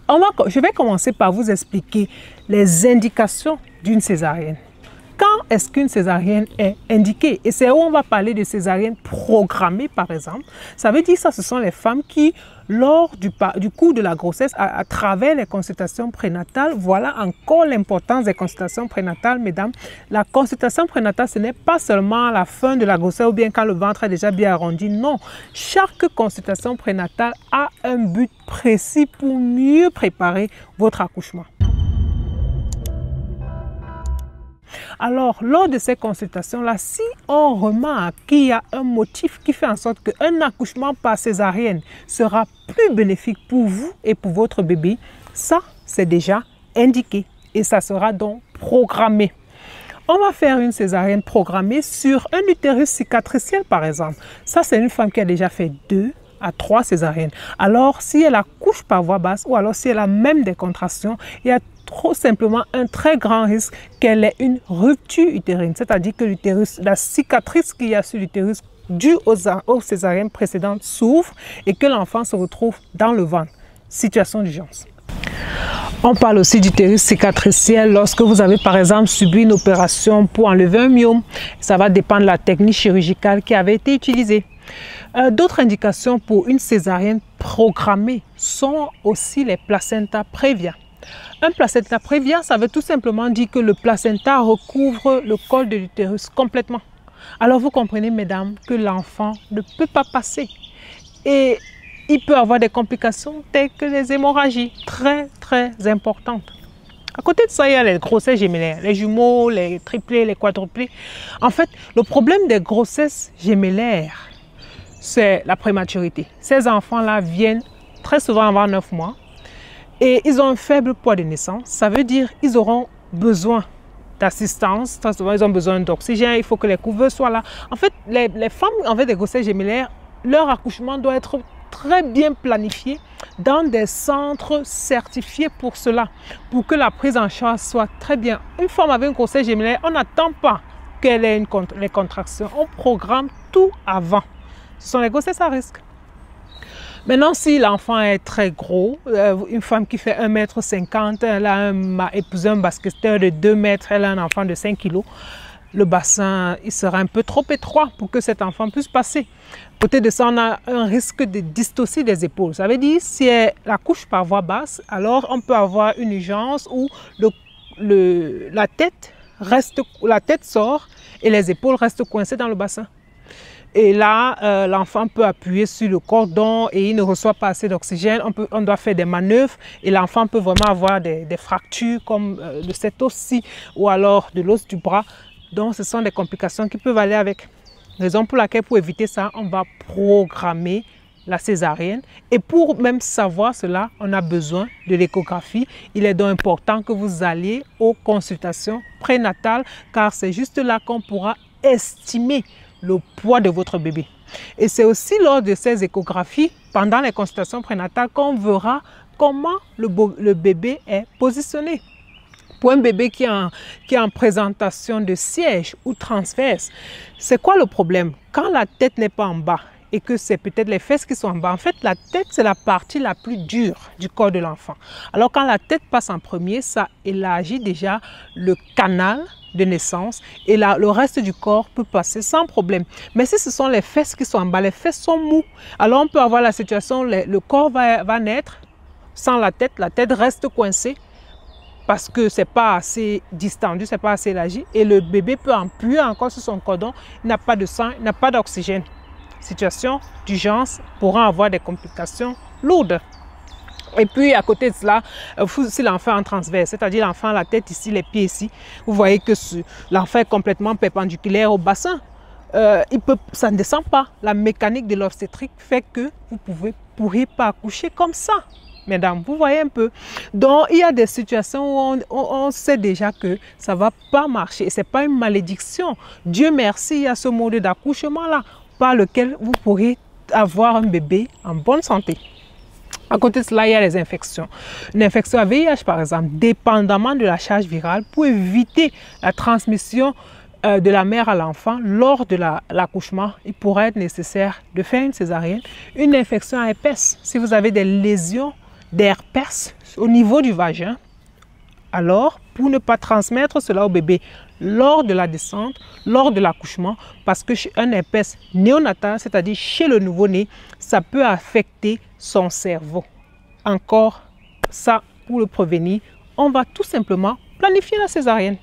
Je vais commencer par vous expliquer les indications d'une césarienne. Quand est-ce qu'une césarienne est indiquée? Et c'est où on va parler de césarienne programmée, par exemple. Ça veut dire que ce sont les femmes qui, lors du cours de la grossesse, à travers les consultations prénatales, voilà encore l'importance des consultations prénatales, mesdames. La consultation prénatale, ce n'est pas seulement à la fin de la grossesse ou bien quand le ventre est déjà bien arrondi. Non, chaque consultation prénatale a un but précis pour mieux préparer votre accouchement. Alors, lors de ces consultations-là, si on remarque qu'il y a un motif qui fait en sorte qu'un accouchement par césarienne sera plus bénéfique pour vous et pour votre bébé, ça, c'est déjà indiqué et ça sera donc programmé. On va faire une césarienne programmée sur un utérus cicatriciel, par exemple. Ça, c'est une femme qui a déjà fait 2 à 3 césariennes. Alors, si elle accouche par voie basse ou alors si elle a même des contractions, il y a trop simplement un très grand risque qu'elle ait une rupture utérine, c'est-à-dire que l'utérus, la cicatrice qu'il y a sur l'utérus due aux césariennes précédentes s'ouvre et que l'enfant se retrouve dans le ventre. Situation d'urgence. On parle aussi d'utérus cicatriciel lorsque vous avez par exemple subi une opération pour enlever un myome. Ça va dépendre de la technique chirurgicale qui avait été utilisée. D'autres indications pour une césarienne programmée sont aussi les placentas prévia. Un placenta prévia, ça veut tout simplement dire que le placenta recouvre le col de l'utérus complètement. Alors vous comprenez, mesdames, que l'enfant ne peut pas passer. Et il peut avoir des complications telles que les hémorragies, très importantes. À côté de ça, il y a les grossesses gémellaires, les jumeaux, les triplés, les quadruplés. En fait, le problème des grossesses gémellaires, c'est la prématurité. Ces enfants-là viennent très souvent avoir 9 mois. Et ils ont un faible poids de naissance, ça veut dire qu'ils auront besoin d'assistance, ils ont besoin d'oxygène, il faut que les couveuses soient là. En fait, les femmes avec des grossesses gémellaires, leur accouchement doit être très bien planifié dans des centres certifiés pour cela, pour que la prise en charge soit très bien. Une femme avec une grossesse gémellaire, on n'attend pas qu'elle ait les contractions, on programme tout avant. Ce sont les grossesses à risque. Maintenant, si l'enfant est très gros, une femme qui fait 1,50 m, elle a épousé un basketteur de 2 mètres, elle a un enfant de 5 kg, le bassin il sera un peu trop étroit pour que cet enfant puisse passer. Côté de ça, on a un risque de dystocie des épaules. Ça veut dire si elle accouche par voie basse, alors on peut avoir une urgence où la tête sort et les épaules restent coincées dans le bassin. Et là, l'enfant peut appuyer sur le cordon et il ne reçoit pas assez d'oxygène. On doit faire des manœuvres et l'enfant peut vraiment avoir des fractures comme de cet os-ci ou alors de l'os du bras. Donc, ce sont des complications qui peuvent aller avec. Raison pour laquelle, pour éviter ça, on va programmer la césarienne. Et pour même savoir cela, on a besoin de l'échographie. Il est donc important que vous alliez aux consultations prénatales car c'est juste là qu'on pourra estimer le poids de votre bébé. Et c'est aussi lors de ces échographies, pendant les consultations prénatales, qu'on verra comment le bébé est positionné. Pour un bébé qui est en présentation de siège ou transverse, c'est quoi le problème? Quand la tête n'est pas en bas et que c'est peut-être les fesses qui sont en bas, en fait, la tête, c'est la partie la plus dure du corps de l'enfant. Alors, quand la tête passe en premier, ça élargit déjà le canal de naissance et là, le reste du corps peut passer sans problème. Mais si ce sont les fesses qui sont en bas, les fesses sont mous, alors on peut avoir la situation, le corps va naître sans la tête reste coincée parce que c'est pas assez distendu, c'est pas assez élargi et le bébé peut appuyer encore sur son cordon, il n'a pas de sang, il n'a pas d'oxygène. Situation d'urgence pourra avoir des complications lourdes. Et puis à côté de cela, si l'enfant est en transverse, c'est-à-dire l'enfant a la tête ici, les pieds ici, vous voyez que l'enfant est complètement perpendiculaire au bassin. Ça ne descend pas. La mécanique de l'obstétrique fait que vous ne pourrez pas accoucher comme ça. Mesdames, vous voyez un peu. Donc, il y a des situations où on sait déjà que ça ne va pas marcher. Ce n'est pas une malédiction. Dieu merci, il y a ce mode d'accouchement-là par lequel vous pourrez avoir un bébé en bonne santé. À côté de cela, il y a les infections. Une infection à VIH, par exemple, dépendamment de la charge virale, pour éviter la transmission de la mère à l'enfant, lors de l'accouchement, il pourrait être nécessaire de faire une césarienne. Une infection à herpès, si vous avez des lésions d'herpès au niveau du vagin, alors pour ne pas transmettre cela au bébé lors de la descente, lors de l'accouchement, parce que chez un herpès néonatal, c'est-à-dire chez le nouveau-né, ça peut affecter son cerveau. Encore ça, pour le prévenir, on va tout simplement planifier la césarienne.